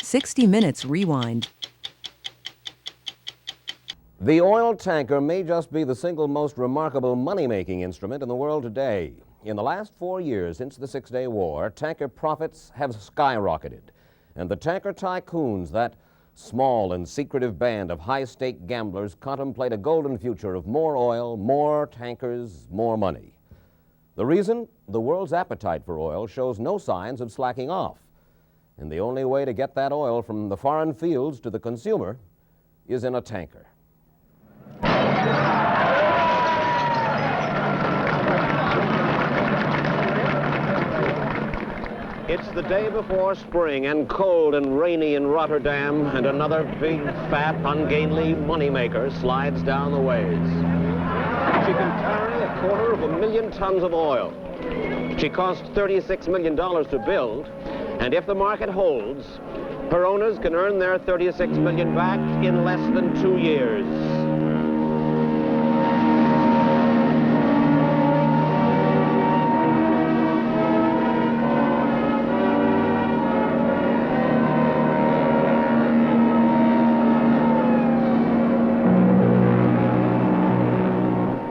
60 Minutes Rewind. The oil tanker may just be the single most remarkable money-making instrument in the world today. In the last 4 years since the Six-Day War, tanker profits have skyrocketed. And the tanker tycoons, that small and secretive band of high-stake gamblers, contemplate a golden future of more oil, more tankers, more money. The reason? The world's appetite for oil shows no signs of slacking off. And the only way to get that oil from the foreign fields to the consumer is in a tanker. It's the day before spring and cold and rainy in Rotterdam, and another big, fat, ungainly moneymaker slides down the ways. She can carry 250,000 tons of oil. She cost $36 million to build, and if the market holds, her owners can earn their $36 million back in less than 2 years.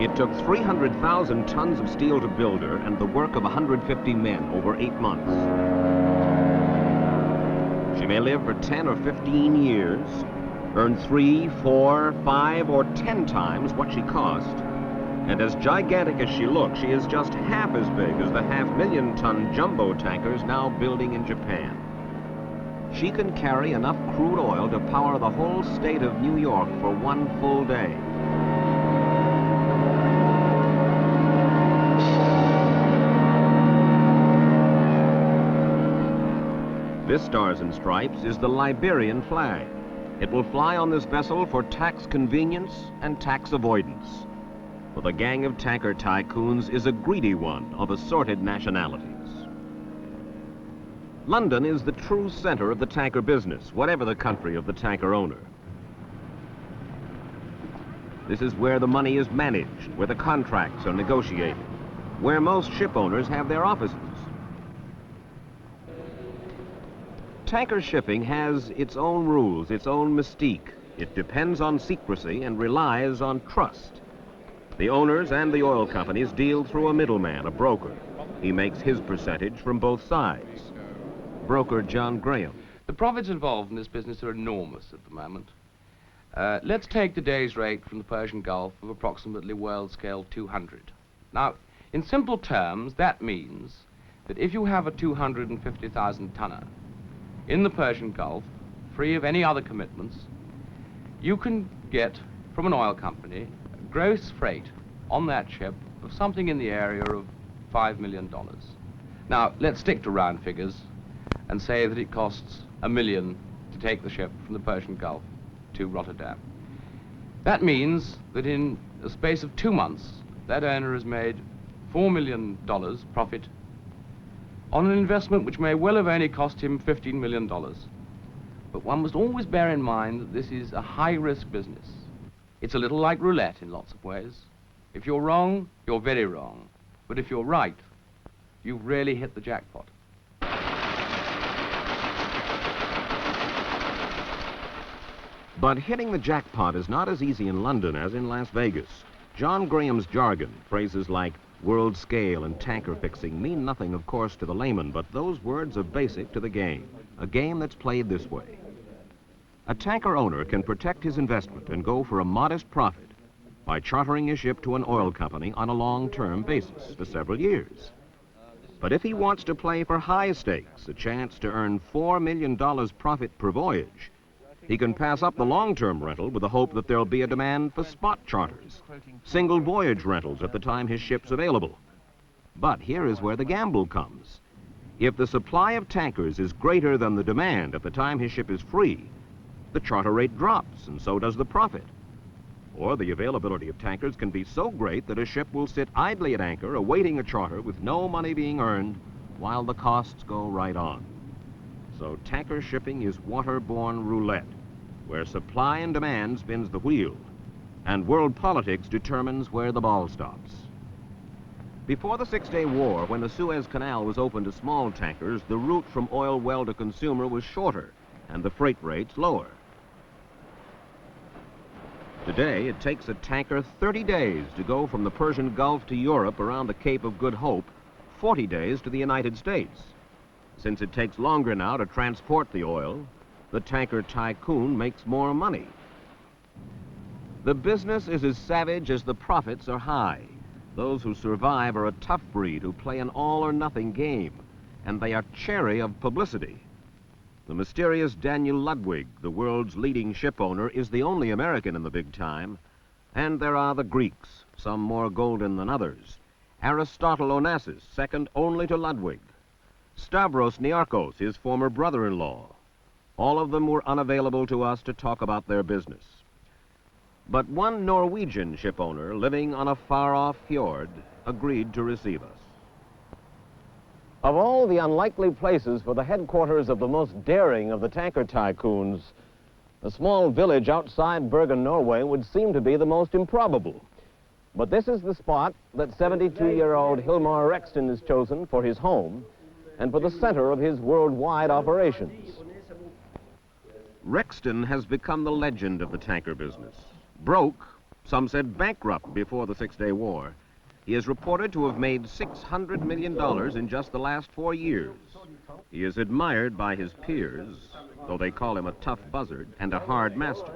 It took 300,000 tons of steel to build her and the work of 150 men over 8 months. She may live for 10 or 15 years, earn 3, 4, 5, or 10 times what she cost. And as gigantic as she looks, she is just half as big as the 500,000-ton jumbo tankers now building in Japan. She can carry enough crude oil to power the whole state of New York for 1 full day. This Stars and Stripes is the Liberian flag. It will fly on this vessel for tax convenience and tax avoidance. For the gang of tanker tycoons is a greedy one of assorted nationalities. London is the true center of the tanker business, whatever the country of the tanker owner. This is where the money is managed, where the contracts are negotiated, where most ship owners have their offices. Tanker shipping has its own rules, its own mystique. It depends on secrecy and relies on trust. The owners and the oil companies deal through a middleman, a broker. He makes his percentage from both sides. Broker John Graham. The profits involved in this business are enormous at the moment. Let's take today's rate from the Persian Gulf of approximately world scale 200. Now, in simple terms, that means that if you have a 250,000 tonner in the Persian Gulf, free of any other commitments, you can get from an oil company gross freight on that ship of something in the area of $5 million. Now, let's stick to round figures and say that it costs $1 million to take the ship from the Persian Gulf to Rotterdam. That means that in a space of 2 months, that owner has made $4 million profit on an investment which may well have only cost him $15 million. But one must always bear in mind that this is a high-risk business. It's a little like roulette in lots of ways. If you're wrong, you're very wrong. But if you're right, you've really hit the jackpot. But hitting the jackpot is not as easy in London as in Las Vegas. John Graham's jargon, phrases like world scale and tanker fixing, mean nothing, of course, to the layman, but those words are basic to the game, a game that's played this way. A tanker owner can protect his investment and go for a modest profit by chartering his ship to an oil company on a long-term basis for several years. But if he wants to play for high stakes, a chance to earn $4 million profit per voyage, he can pass up the long-term rental with the hope that there'll be a demand for spot charters, single voyage rentals at the time his ship's available. But here is where the gamble comes. If the supply of tankers is greater than the demand at the time his ship is free, the charter rate drops, and so does the profit. Or the availability of tankers can be so great that a ship will sit idly at anchor awaiting a charter with no money being earned while the costs go right on. So tanker shipping is waterborne roulette, where supply and demand spins the wheel, and world politics determines where the ball stops. Before the Six-Day War, when the Suez Canal was open to small tankers, the route from oil well to consumer was shorter, and the freight rates lower. Today, it takes a tanker 30 days to go from the Persian Gulf to Europe around the Cape of Good Hope, 40 days to the United States. Since it takes longer now to transport the oil, the tanker Tycoon makes more money. The business is as savage as the profits are high. Those who survive are a tough breed who play an all-or-nothing game, and they are chary of publicity. The mysterious Daniel Ludwig, the world's leading ship owner, is the only American in the big time. And there are the Greeks, some more golden than others. Aristotle Onassis, second only to Ludwig. Stavros Niarchos, his former brother-in-law. All of them were unavailable to us to talk about their business. But one Norwegian ship owner living on a far-off fjord agreed to receive us. Of all the unlikely places for the headquarters of the most daring of the tanker tycoons, a small village outside Bergen, Norway would seem to be the most improbable. But this is the spot that 72-year-old Hilmar Rexton has chosen for his home and for the center of his worldwide operations. Rexton has become the legend of the tanker business. Broke, some said bankrupt before the Six-Day War. He is reported to have made $600 million in just the last 4 years. He is admired by his peers, though they call him a tough buzzard and a hard master.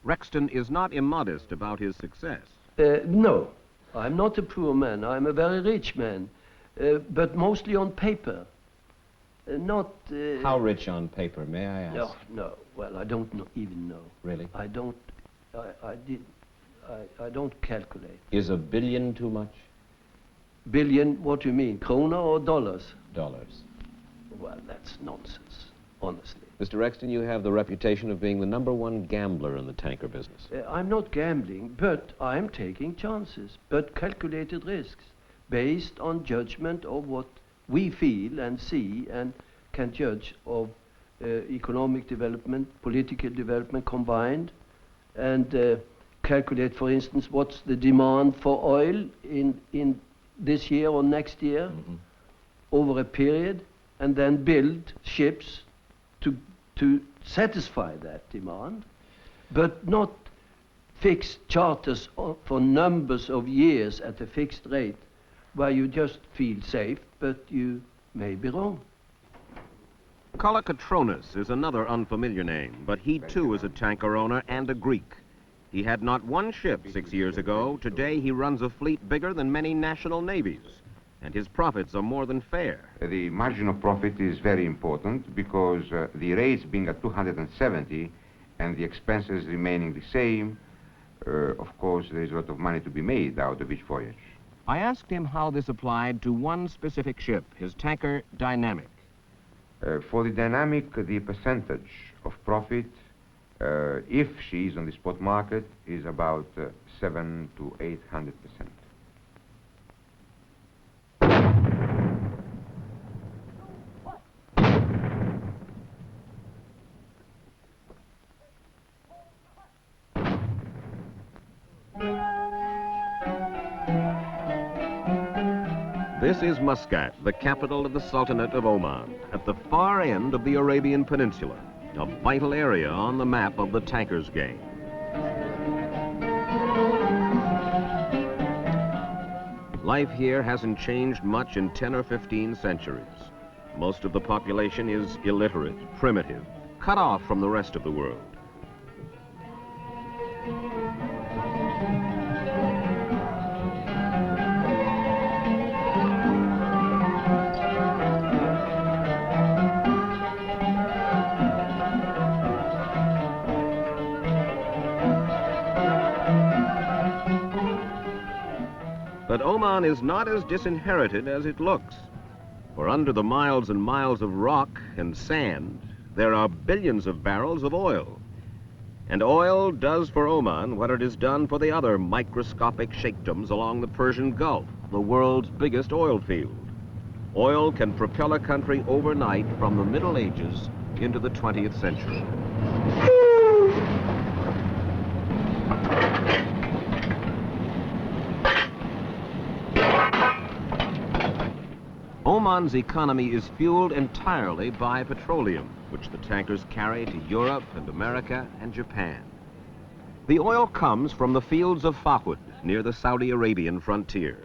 Rexton is not immodest about his success. No, I'm not a poor man. I'm a very rich man, but mostly on paper. Not... How rich on paper, may I ask? No, no. Well, I don't even know. Really? I don't... I don't calculate. Is $1 billion too much? Billion, what do you mean? Krona or dollars? Dollars. Well, that's nonsense, honestly. Mr. Rexton, you have the reputation of being the #1 gambler in the tanker business. I'm not gambling, but I'm taking chances, but calculated risks, based on judgment of what we feel and see and can judge of economic development, political development combined, and calculate, for instance, what's the demand for oil in this year or next year over a period, and then build ships to satisfy that demand, but not fixed charters for numbers of years at a fixed rate where you just feel safe, but you may be wrong. Colatronis is another unfamiliar name, but he too is a tanker owner and a Greek. He had not one ship 6 years ago. Today he runs a fleet bigger than many national navies, and his profits are more than fair. The margin of profit is very important because the rates being at 270 and the expenses remaining the same, of course there is a lot of money to be made out of each voyage. I asked him how this applied to one specific ship, his tanker Dynamic. For the Dynamic, the percentage of profit, if she is on the spot market, is about 700 to 800%. This is Muscat, the capital of the Sultanate of Oman, at the far end of the Arabian Peninsula, a vital area on the map of the tankers game. Life here hasn't changed much in 10 or 15 centuries. Most of the population is illiterate, primitive, cut off from the rest of the world. But Oman is not as disinherited as it looks. For under the miles and miles of rock and sand, there are billions of barrels of oil. And oil does for Oman what it has done for the other microscopic sheikdoms along the Persian Gulf, the world's biggest oil field. Oil can propel a country overnight from the Middle Ages into the 20th century. Oman's economy is fueled entirely by petroleum, which the tankers carry to Europe and America and Japan. The oil comes from the fields of Fahud near the Saudi Arabian frontier.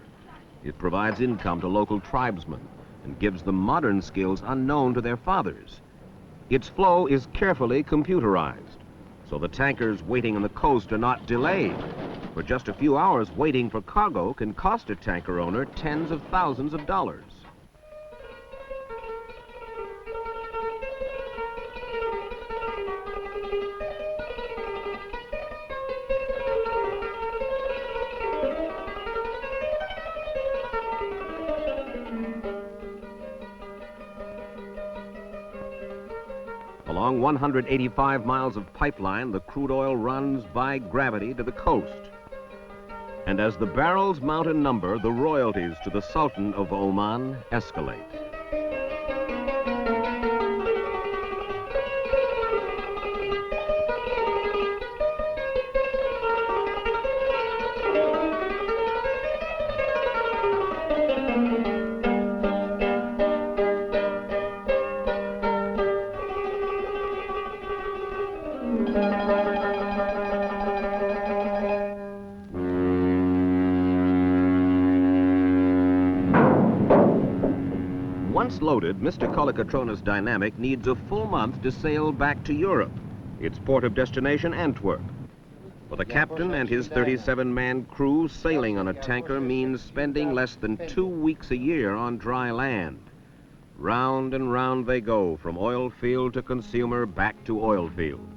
It provides income to local tribesmen and gives them modern skills unknown to their fathers. Its flow is carefully computerized, so the tankers waiting on the coast are not delayed. For just a few hours, waiting for cargo can cost a tanker owner tens of thousands of dollars. Along 185 miles of pipeline, the crude oil runs by gravity to the coast. And as the barrels mount in number, the royalties to the Sultan of Oman escalate. Once loaded, Mr. Colatronis Dynamic needs a full month to sail back to Europe, its port of destination Antwerp. For the captain and his 37-man crew, sailing on a tanker means spending less than 2 weeks a year on dry land. Round and round they go, from oil field to consumer, back to oil field.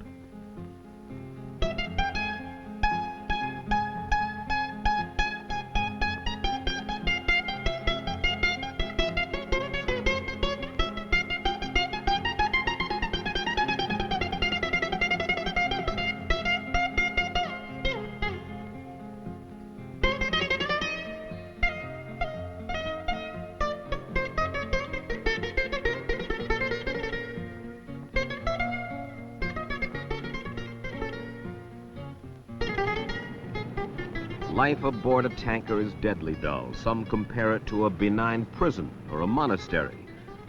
Life aboard a tanker is deadly dull. Some compare it to a benign prison or a monastery.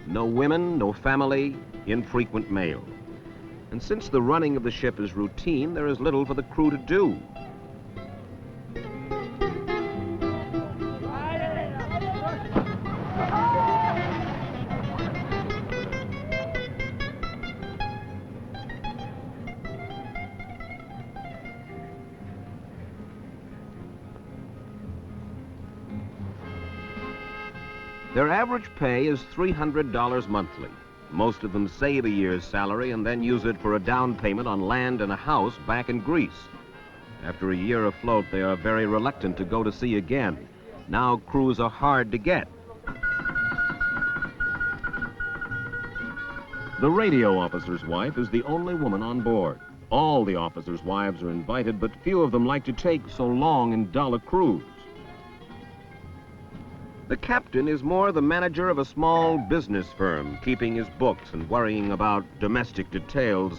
No women, no family, infrequent mail. And since the running of the ship is routine, there is little for the crew to do. Their average pay is $300 monthly. Most of them save a year's salary and then use it for a down payment on land and a house back in Greece. After a year afloat, they are very reluctant to go to sea again. Now crews are hard to get. The radio officer's wife is the only woman on board. All the officers' wives are invited, but few of them like to take so long and dull a cruise. The captain is more the manager of a small business firm, keeping his books and worrying about domestic details,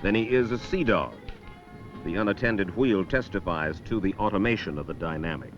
than he is a sea dog. The unattended wheel testifies to the automation of the Dynamic.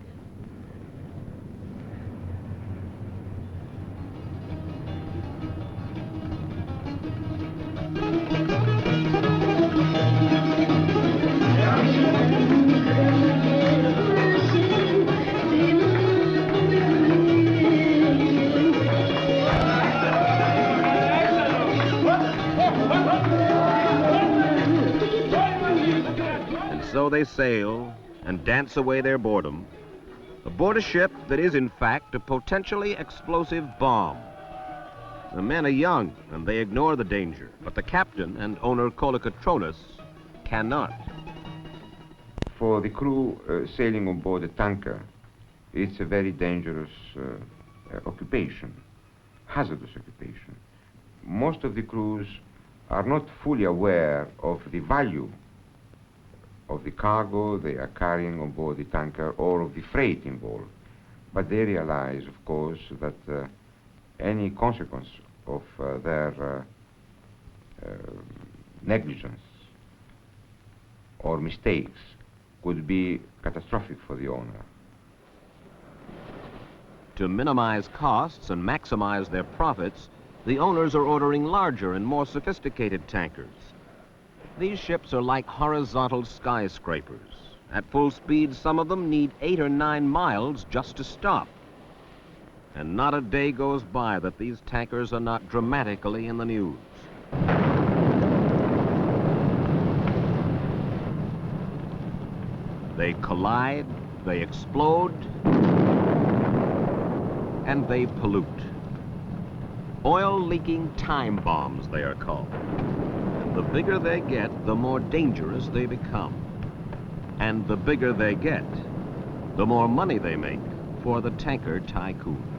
So they sail and dance away their boredom aboard a ship that is, in fact, a potentially explosive bomb. The men are young and they ignore the danger, but the captain and owner Colatronis cannot. For the crew sailing on board a tanker, it's a very dangerous occupation, hazardous occupation. Most of the crews are not fully aware of the value of the cargo they are carrying on board the tanker or of the freight involved. But they realize, of course, that any consequence of their negligence or mistakes could be catastrophic for the owner. To minimize costs and maximize their profits, the owners are ordering larger and more sophisticated tankers. These ships are like horizontal skyscrapers. At full speed, some of them need 8 or 9 miles just to stop. And not a day goes by that these tankers are not dramatically in the news. They collide, they explode, and they pollute. Oil-leaking time bombs, they are called. And the bigger they get, the more dangerous they become. And the bigger they get, the more money they make for the tanker tycoons.